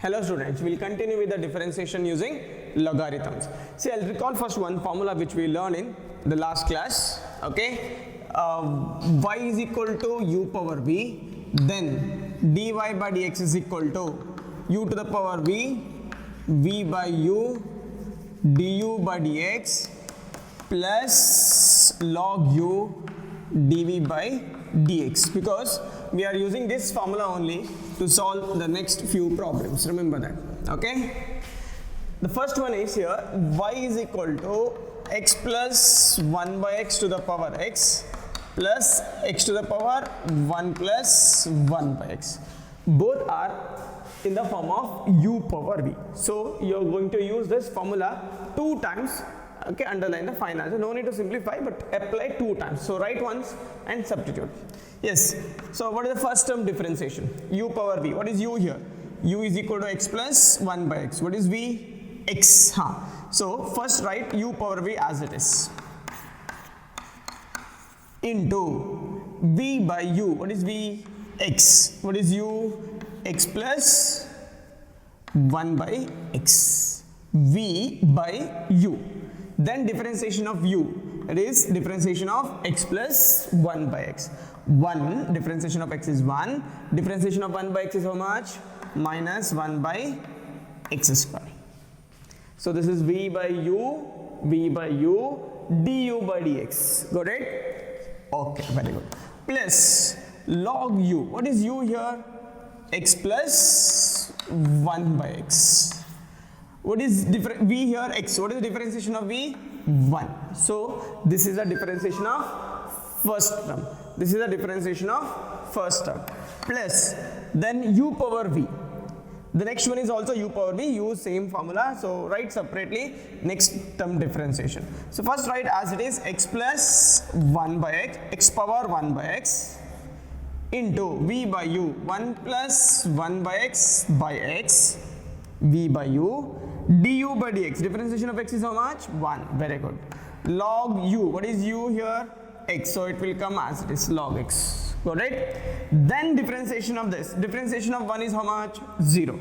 Hello students, we'll continue with the differentiation using logarithms. See, I'll recall first one formula which we learned in the last class. Okay, y is equal to u power v, then dy by dx is equal to u to the power v, v by u, du by dx plus log u dv by dx, because we are using this formula only to solve the next few problems. Remember that. Okay, the first one is here y is equal to x plus 1 by x to the power x plus x to the power 1 plus 1 by x. Both are in the form of u power v. So you are going to use this formula 2 times. Okay, underline the final answer. No need to simplify, but apply 2 times. So write once and substitute. Yes. So what is the first term differentiation? U power v. What is u here? U is equal to x plus 1 by x. What is v? X. So first write u power v as it is into v by u. What is v? X. What is u? X plus 1 by x. V by u. Then differentiation of u, it is differentiation of x plus 1 by x. 1 differentiation of x is 1, differentiation of 1 by x is how much? Minus 1 by x square. So this is v by u, du by dx. Got it? Okay, very good. Plus log u. What is u here? X plus 1 by x. What is v here? X. What is the differentiation of v? 1. So this is a differentiation of first term. This is a differentiation of first term. Plus then u power v. The next one is also u power v. Use same formula. So write separately next term differentiation. So first write as it is x plus 1 by x, x power 1 by x into v by u, 1 plus 1 by x, v by u, du by dx. Differentiation of x is how much? 1. Very good. Log u. What is u here? X. So it will come as it is, log x. Got it? Then differentiation of this. Differentiation of 1 is how much? 0.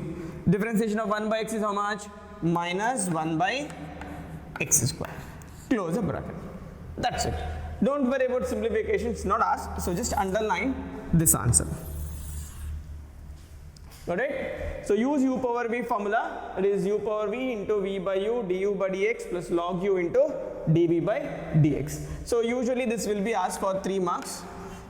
Differentiation of 1 by x is how much? Minus 1 by x square. Close the bracket. That's it. Don't worry about simplification. It's not asked. So just underline this answer. Got it? So use u power v formula. It is u power v into v by u, du by dx plus log u into dv by dx. So usually this will be asked for 3 marks.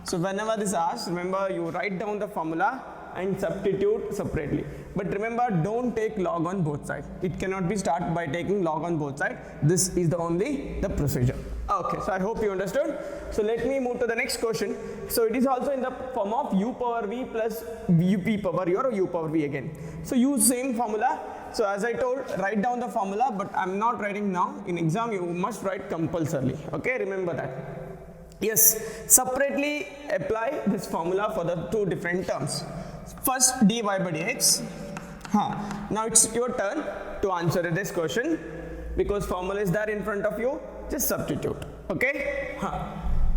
So whenever this is asked, remember you write down the formula and substitute separately. But remember, don't take log on both sides. It cannot be started by taking log on both sides. This is the procedure. Okay, so I hope you understood. So let me move to the next question. So it is also in the form of u power v plus up power u or u power v again. So use same formula. So as I told, write down the formula, but I'm not writing now. In exam, you must write compulsorily. Okay, remember that. Yes, separately apply this formula for the 2 different terms. First dy by dx. Now it's your turn to answer this question, because formula is there in front of you. Just substitute. Okay.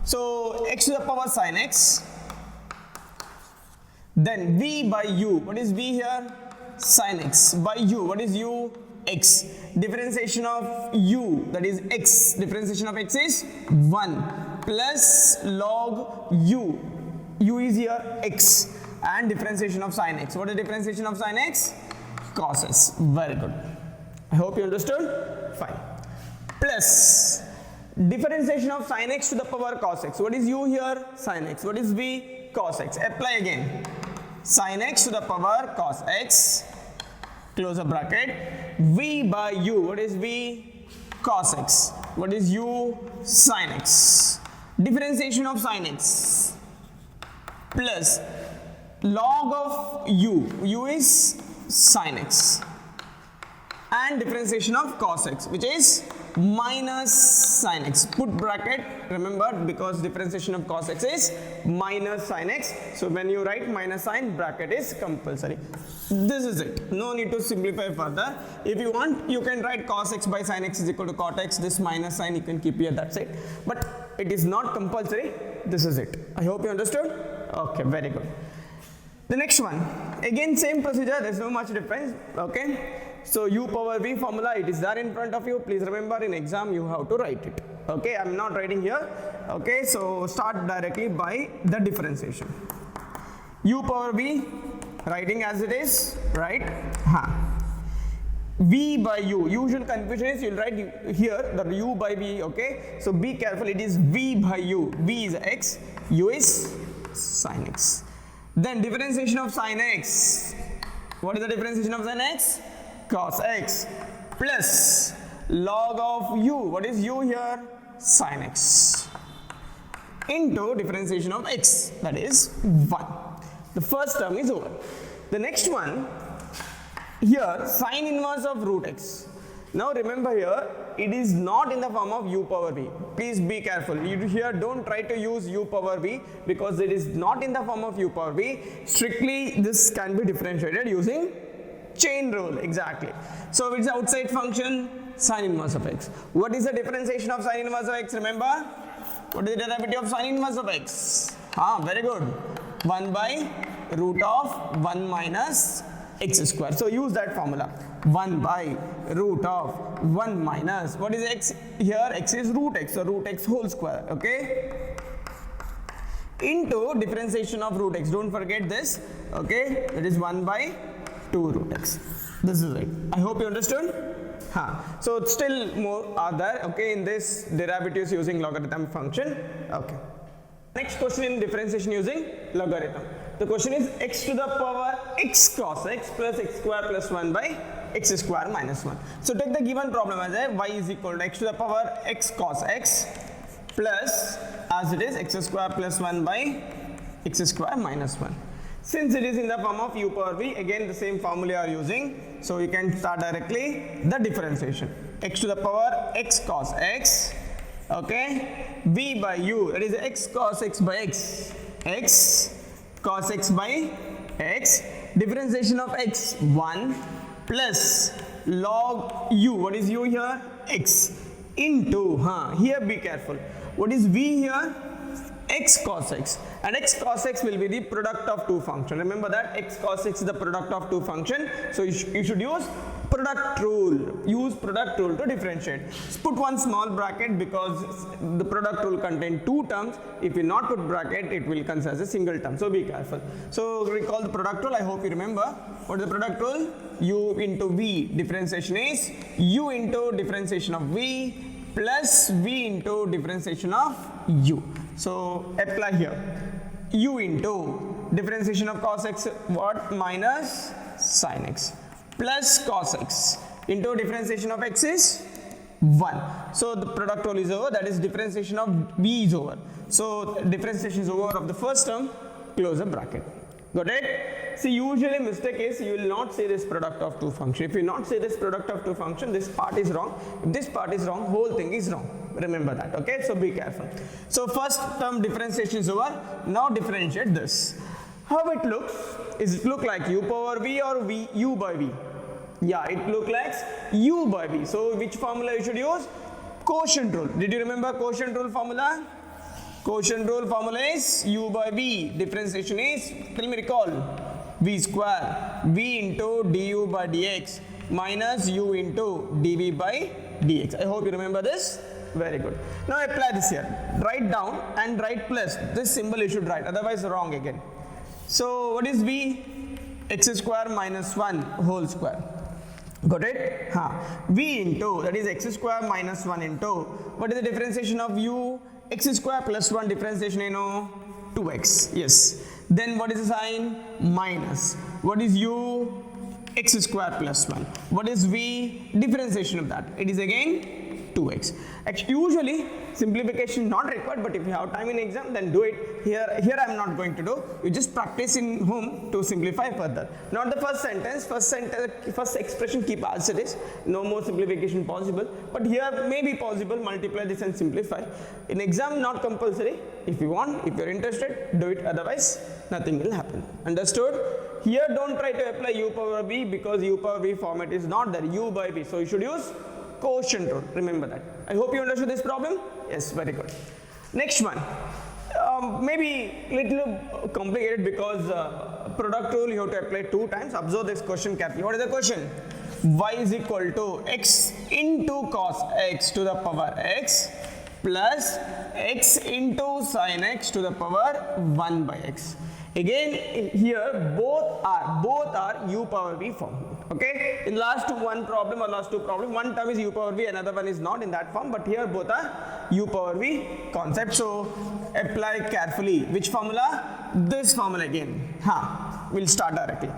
So x to the power sin x. Then v by u. What is v here? Sin x by u. What is u? X. Differentiation of u, that is x. Differentiation of x is 1 plus log u. U is here x. And differentiation of sin x. What is differentiation of sin x? Cos x. Very good. I hope you understood. Fine. Plus differentiation of sin x to the power cos x. What is u here? Sin x. What is v? Cos x. Apply again. Sin x to the power cos x. Close the bracket. V by u. What is v? Cos x. What is u? Sin x. Differentiation of sin x plus log of u. U is sin x. And differentiation of cos x, which is minus sin x. Put bracket, remember, because differentiation of cos x is minus sin x. So when you write minus sign, bracket is compulsory. This is it. No need to simplify further. If you want, you can write cos x by sin x is equal to cot x. This minus sign you can keep here, that's it. But it is not compulsory. This is it. I hope you understood. Okay, very good. The next one, again same procedure, there's no much difference, okay? So u power v formula, it is there in front of you. Please remember, in exam you have to write it, okay? I'm not writing here, okay? So start directly by the differentiation. U power v, writing as it is, right? V by u, usual confusion is you'll write here the u by v, okay? So be careful, it is v by u. V is x, u is sin x. Then differentiation of sin x. What is the differentiation of sin x? Cos x plus log of u. What is u here? Sin x into differentiation of x, that is 1. The first term is over. The next one, here sin inverse of root x. Now remember here, it is not in the form of u power v. Please be careful. You here don't try to use u power v because it is not in the form of u power v. Strictly this can be differentiated using chain rule, exactly. So it's outside function, sin inverse of x. What is the differentiation of sin inverse of x? Remember? What is the derivative of sin inverse of x? Very good. 1 by root of 1 minus x square. So use that formula. 1 by root of 1 minus, what is x here? X is root x, so root x whole square, okay? Into differentiation of root x. Don't forget this, okay? It is 1 by 2 root x. This is it. I hope you understood. So still more are there, okay, in this derivatives using logarithm function, okay. Next question in differentiation using logarithm. The question is x to the power x cos x plus x square plus 1 by x square minus 1. So take the given problem as a y is equal to x to the power x cos x plus, as it is, x square plus 1 by x square minus 1. Since it is in the form of u power v, again the same formula are using, so you can start directly the differentiation. X to the power x cos x, okay, v by u, that is x cos x by x, x cos x by x, differentiation of x 1 plus log u, what is u here? X into, here be careful, what is v here? X cos x, and x cos x will be the product of two functions. Remember that x cos x is the product of two functions, so you should use product rule. Use product rule to differentiate. Just put one small bracket because the product rule contains two terms. If you not put bracket, it will consider as a single term, so be careful. So recall the product rule. I hope you remember. What is the product rule? U into v, differentiation is u into differentiation of v plus v into differentiation of u. So apply here. U into differentiation of cos x, what? Minus sin x plus cos x into differentiation of x is 1. So the product rule is over, that is differentiation of v is over. So differentiation is over of the first term, close the bracket. Got it? See, usually mistake is you will not say this product of two function. If you not say this product of two function, this part is wrong. If this part is wrong, whole thing is wrong. Remember that, okay? So be careful. So first term differentiation is over. Now differentiate this. How it looks? Is it look like u power v or v u by v? Yeah, it look like u by v. So which formula you should use? Quotient rule. Did you remember quotient rule formula? Quotient rule formula is u by v. Differentiation is, tell me, recall, v square, v into du by dx minus u into dv by dx. I hope you remember this. Very good. Now apply this here. Write down and write plus. This symbol you should write, otherwise wrong again. So what is v? X square minus 1 whole square. Got it? V into, that is x square minus 1 into, what is the differentiation of u? X square plus 1 differentiation, 2x. Yes. Then what is the sign? Minus. What is u? X square plus 1. What is v? Differentiation of that. It is again 2x. Actually, usually simplification not required, but if you have time in exam, then do it. Here I am not going to do. You just practice in home to simplify further. Not the first sentence, first expression keep as it is. No more simplification possible. But here may be possible. Multiply this and simplify. In exam, not compulsory. If you want, if you are interested, do it. Otherwise, nothing will happen. Understood? Here don't try to apply u power v because u power v format is not there. U by v. So you should use quotient rule. Remember that. I hope you understood this problem. Yes, very good. Next one. Maybe little complicated because product rule you have to apply 2 times. Observe this question carefully. What is the question? Y is equal to x into cos x to the power x plus x into sin x to the power 1 by x. Again, here both are u power v form. Okay, in last one problem or last two problem, one term is u power v, another one is not in that form, but here both are u power v concept. So apply carefully. Which formula? This formula again. We'll start directly.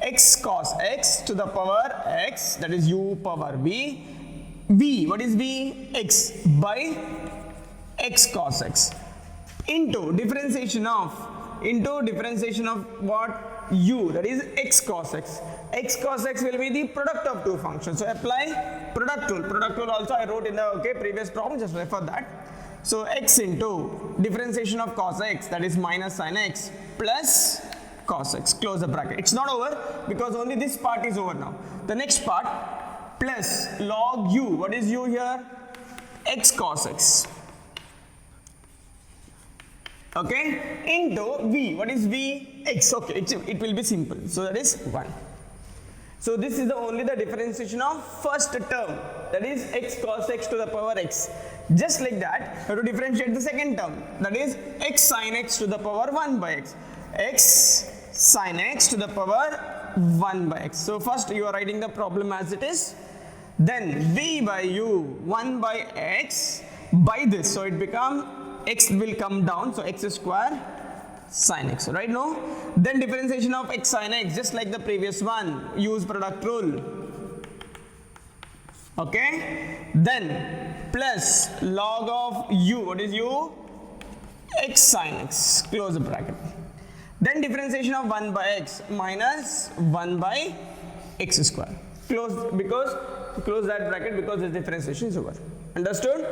X cos x to the power x, that is u power v. V, what is v? X by x cos x into differentiation of what? U, that is x cos x. X cos x will be the product of two functions. So apply product rule. Product rule also I wrote in the previous problem, just refer that. So x into differentiation of cos x, that is minus sin x plus cos x, close the bracket. It's not over because only this part is over now. The next part plus log u, what is u here? X cos x. Okay, into v, what is v? X. Okay, it will be simple. So that is 1. So this is only the differentiation of first term, that is x cos x to the power x. Just like that, you have to differentiate the second term, that is x sin x to the power 1 by x. X sin x to the power 1 by x. So first you are writing the problem as it is. Then v by u 1 by x by this. So it become x will come down, so x square sin x, right? No? Then differentiation of x sin x, just like the previous one, use product rule. Okay? Then plus log of u, what is u? X sin x, close the bracket. Then differentiation of 1 by x minus 1 by x square. Close that bracket because this differentiation is over. Understood?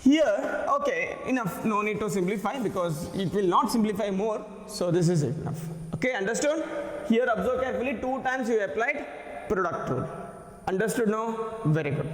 Here, okay, enough, no need to simplify because it will not simplify more, so this is enough. Okay, understood? Here observe carefully, 2 times you applied product rule. Understood now? Very good.